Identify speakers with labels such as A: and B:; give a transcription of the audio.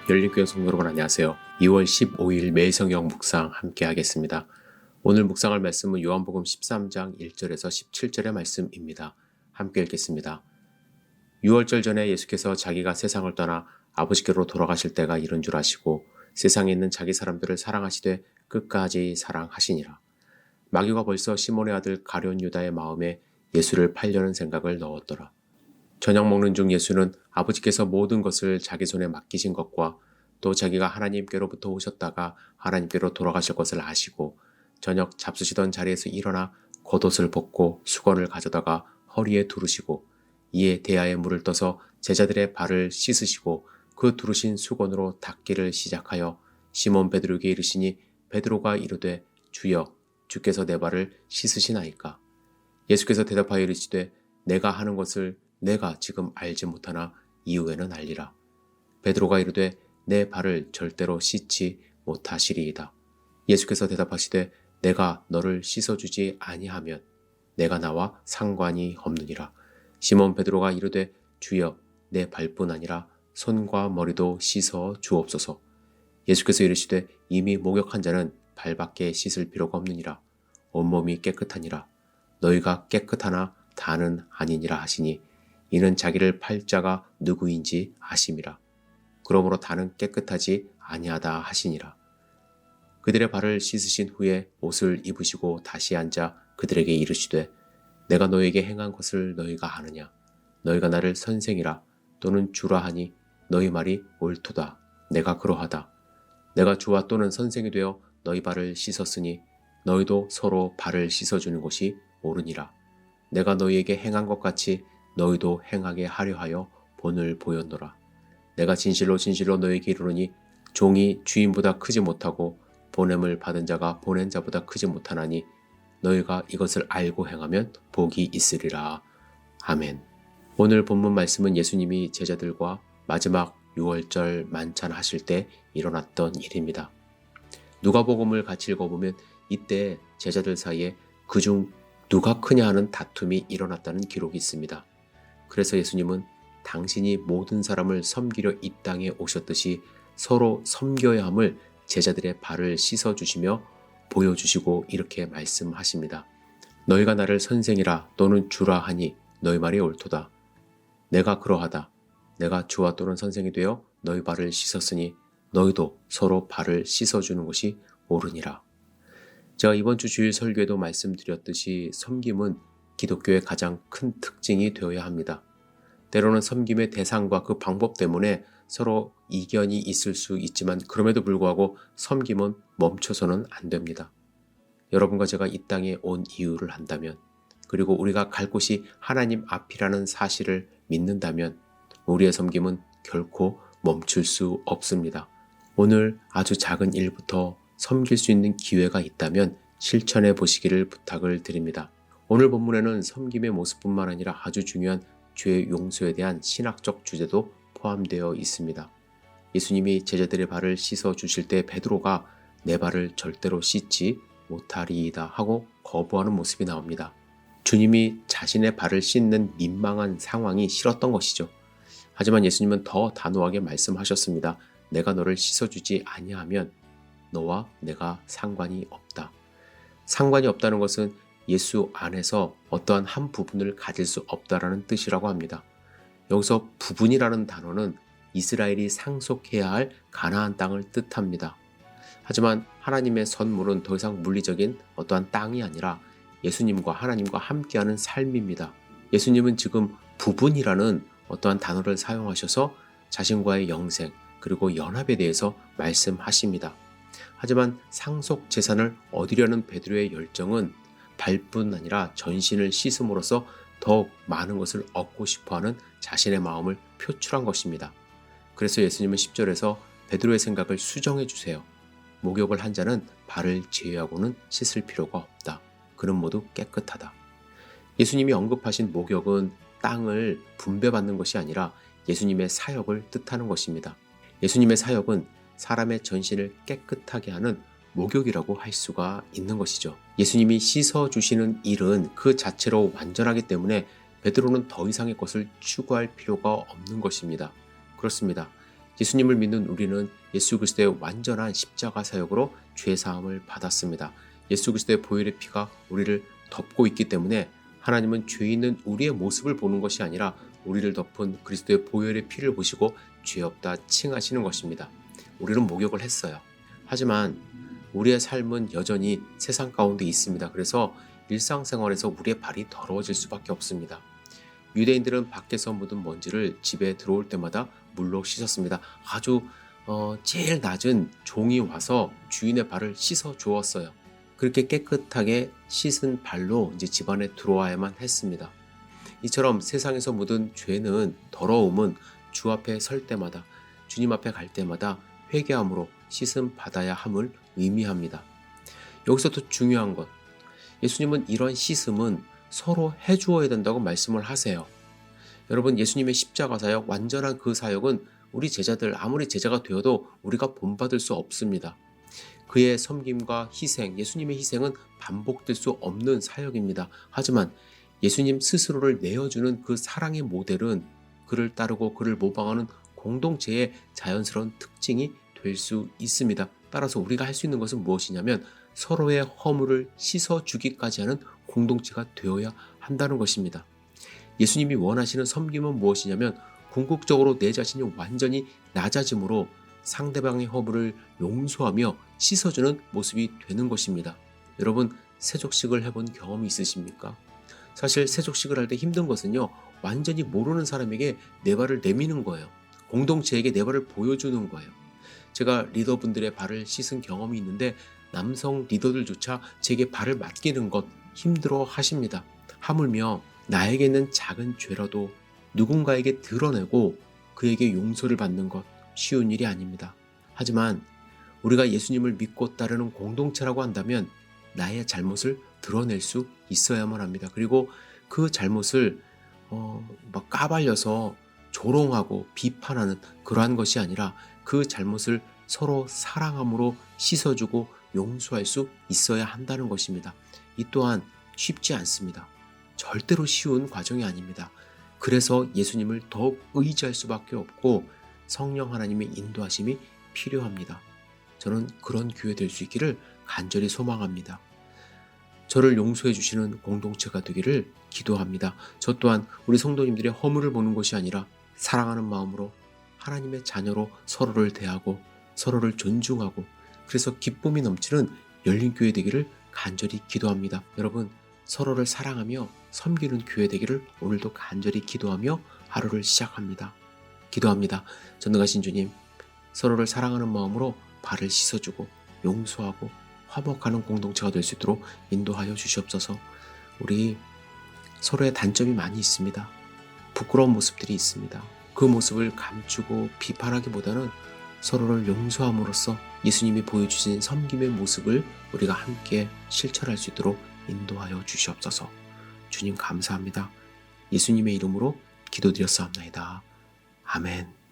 A: 열린교회 성도 여러분 안녕하세요. 2월 15일 매성경 묵상 함께 하겠습니다. 오늘 묵상할 말씀은 요한복음 13장 1절에서 17절의 말씀입니다. 함께 읽겠습니다. 유월절 전에 예수께서 자기가 세상을 떠나 아버지께로 돌아가실 때가 이른 줄 아시고 세상에 있는 자기 사람들을 사랑하시되 끝까지 사랑하시니라. 마귀가 벌써 시몬의 아들 가룟 유다의 마음에 예수를 팔려는 생각을 넣었더라. 저녁 먹는 중 예수는 아버지께서 모든 것을 자기 손에 맡기신 것과 또 자기가 하나님께로부터 오셨다가 하나님께로 돌아가실 것을 아시고 저녁 잡수시던 자리에서 일어나 겉옷을 벗고 수건을 가져다가 허리에 두르시고 이에 대야에 물을 떠서 제자들의 발을 씻으시고 그 두르신 수건으로 닦기를 시작하여 시몬 베드로에게 이르시니 베드로가 이르되 주여 주께서 내 발을 씻으시나이까. 예수께서 대답하여 이르시되 내가 하는 것을 내가 지금 알지 못하나 이후에는 알리라. 베드로가 이르되 내 발을 절대로 씻지 못하시리이다. 예수께서 대답하시되 내가 너를 씻어주지 아니하면 내가 나와 상관이 없느니라. 시몬 베드로가 이르되 주여 내 발뿐 아니라 손과 머리도 씻어 주옵소서. 예수께서 이르시되 이미 목욕한 자는 발밖에 씻을 필요가 없느니라. 온몸이 깨끗하니라. 너희가 깨끗하나 다는 아니니라 하시니 이는 자기를 팔 자가 누구인지 아심이라. 그러므로 다는 깨끗하지 아니하다 하시니라. 그들의 발을 씻으신 후에 옷을 입으시고 다시 앉아 그들에게 이르시되 내가 너에게 행한 것을 너희가 아느냐. 너희가 나를 선생이라 또는 주라 하니 너희 말이 옳도다. 내가 그러하다. 내가 주와 또는 선생이 되어 너희 발을 씻었으니 너희도 서로 발을 씻어주는 것이 옳으니라. 내가 너희에게 행한 것 같이 너희도 행하게 하려 하여 본을 보였노라. 내가 진실로 진실로 너희에게 이르노니 종이 주인보다 크지 못하고 보냄을 받은 자가 보낸 자보다 크지 못하나니 너희가 이것을 알고 행하면 복이 있으리라. 아멘. 오늘 본문 말씀은 예수님이 제자들과 마지막 유월절 만찬하실 때 일어났던 일입니다. 누가복음을 같이 읽어보면 이때 제자들 사이에 그중 누가 크냐 하는 다툼이 일어났다는 기록이 있습니다. 그래서 예수님은 당신이 모든 사람을 섬기려 이 땅에 오셨듯이 서로 섬겨야 함을 제자들의 발을 씻어주시며 보여주시고 이렇게 말씀하십니다. 너희가 나를 선생이라 또는 주라 하니 너희 말이 옳도다. 내가 그러하다. 내가 주와 또는 선생이 되어 너희 발을 씻었으니 너희도 서로 발을 씻어주는 것이 옳으니라. 제가 이번 주 주일 설교에도 말씀드렸듯이 섬김은 기독교의 가장 큰 특징이 되어야 합니다. 때로는 섬김의 대상과 그 방법 때문에 서로 이견이 있을 수 있지만 그럼에도 불구하고 섬김은 멈춰서는 안 됩니다. 여러분과 제가 이 땅에 온 이유를 한다면 그리고 우리가 갈 곳이 하나님 앞이라는 사실을 믿는다면 우리의 섬김은 결코 멈출 수 없습니다. 오늘 아주 작은 일부터 섬길 수 있는 기회가 있다면 실천해 보시기를 부탁을 드립니다. 오늘 본문에는 섬김의 모습뿐만 아니라 아주 중요한 죄의 용서에 대한 신학적 주제도 포함되어 있습니다. 예수님이 제자들의 발을 씻어 주실 때 베드로가 내 발을 절대로 씻지 못하리이다 하고 거부하는 모습이 나옵니다. 주님이 자신의 발을 씻는 민망한 상황이 싫었던 것이죠. 하지만 예수님은 더 단호하게 말씀하셨습니다. 내가 너를 씻어주지 아니하면 너와 내가 상관이 없다. 상관이 없다는 것은 예수 안에서 어떠한 한 부분을 가질 수 없다라는 뜻이라고 합니다. 여기서 부분이라는 단어는 이스라엘이 상속해야 할 가나안 땅을 뜻합니다. 하지만 하나님의 선물은 더 이상 물리적인 어떠한 땅이 아니라 예수님과 하나님과 함께하는 삶입니다. 예수님은 지금 부분이라는 어떠한 단어를 사용하셔서 자신과의 영생 그리고 연합에 대해서 말씀하십니다. 하지만 상속 재산을 얻으려는 베드로의 열정은 발뿐 아니라 전신을 씻음으로써 더욱 많은 것을 얻고 싶어하는 자신의 마음을 표출한 것입니다. 그래서 예수님은 10절에서 베드로의 생각을 수정해 주세요. 목욕을 한 자는 발을 제외하고는 씻을 필요가 없다. 그는 모두 깨끗하다. 예수님이 언급하신 목욕은 땅을 분배받는 것이 아니라 예수님의 사역을 뜻하는 것입니다. 예수님의 사역은 사람의 전신을 깨끗하게 하는 목욕이라고 할 수가 있는 것이죠. 예수님이 씻어주시는 일은 그 자체로 완전하기 때문에 베드로는 더 이상의 것을 추구할 필요가 없는 것입니다. 그렇습니다. 예수님을 믿는 우리는 예수 그리스도의 완전한 십자가 사역으로 죄 사함을 받았습니다. 예수 그리스도의 보혈의 피가 우리를 덮고 있기 때문에 하나님은 죄 있는 우리의 모습을 보는 것이 아니라 우리를 덮은 그리스도의 보혈의 피를 보시고 죄 없다 칭하시는 것입니다. 우리는 목욕을 했어요. 하지만 우리의 삶은 여전히 세상 가운데 있습니다. 그래서 일상생활에서 우리의 발이 더러워질 수밖에 없습니다. 유대인들은 밖에서 묻은 먼지를 집에 들어올 때마다 물로 씻었습니다. 아주 제일 낮은 종이 와서 주인의 발을 씻어 주었어요. 그렇게 깨끗하게 씻은 발로 이제 집안에 들어와야만 했습니다. 이처럼 세상에서 묻은 죄는 더러움은 주 앞에 설 때마다 주님 앞에 갈 때마다 회개함으로 씻음 받아야 함을 의미합니다. 여기서 더 중요한 것, 예수님은 이런 씻음은 서로 해주어야 된다고 말씀을 하세요. 여러분, 예수님의 십자가 사역, 완전한 그 사역은 우리 제자들 아무리 제자가 되어도 우리가 본받을 수 없습니다. 그의 섬김과 희생, 예수님의 희생은 반복될 수 없는 사역입니다. 하지만 예수님 스스로를 내어주는 그 사랑의 모델은 그를 따르고 그를 모방하는 공동체의 자연스러운 특징이 될 수 있습니다. 따라서 우리가 할 수 있는 것은 무엇이냐면 서로의 허물을 씻어주기까지 하는 공동체가 되어야 한다는 것입니다. 예수님이 원하시는 섬김은 무엇이냐면 궁극적으로 내 자신이 완전히 낮아짐으로 상대방의 허물을 용서하며 씻어주는 모습이 되는 것입니다. 여러분, 세족식을 해본 경험이 있으십니까? 사실 세족식을 할 때 힘든 것은요, 완전히 모르는 사람에게 내 발을 내미는 거예요. 공동체에게 내 발을 보여주는 거예요. 제가 리더분들의 발을 씻은 경험이 있는데 남성 리더들조차 제게 발을 맡기는 것 힘들어 하십니다. 하물며 나에게 있는 작은 죄라도 누군가에게 드러내고 그에게 용서를 받는 것 쉬운 일이 아닙니다. 하지만 우리가 예수님을 믿고 따르는 공동체라고 한다면 나의 잘못을 드러낼 수 있어야만 합니다. 그리고 그 잘못을 막 까발려서 조롱하고 비판하는 그러한 것이 아니라 그 잘못을 서로 사랑함으로 씻어주고 용서할 수 있어야 한다는 것입니다. 이 또한 쉽지 않습니다. 절대로 쉬운 과정이 아닙니다. 그래서 예수님을 더욱 의지할 수밖에 없고 성령 하나님의 인도하심이 필요합니다. 저는 그런 교회 될 수 있기를 간절히 소망합니다. 저를 용서해 주시는 공동체가 되기를 기도합니다. 저 또한 우리 성도님들의 허물을 보는 것이 아니라 사랑하는 마음으로 하나님의 자녀로 서로를 대하고 서로를 존중하고 그래서 기쁨이 넘치는 열린 교회 되기를 간절히 기도합니다. 여러분, 서로를 사랑하며 섬기는 교회 되기를 오늘도 간절히 기도하며 하루를 시작합니다. 기도합니다. 전능하신 주님, 서로를 사랑하는 마음으로 발을 씻어주고 용서하고 화목하는 공동체가 될 수 있도록 인도하여 주시옵소서. 우리 서로의 단점이 많이 있습니다. 부끄러운 모습들이 있습니다. 그 모습을 감추고 비판하기보다는 서로를 용서함으로써 예수님이 보여주신 섬김의 모습을 우리가 함께 실천할 수 있도록 인도하여 주시옵소서. 주님 감사합니다. 예수님의 이름으로 기도드렸사옵나이다. 아멘.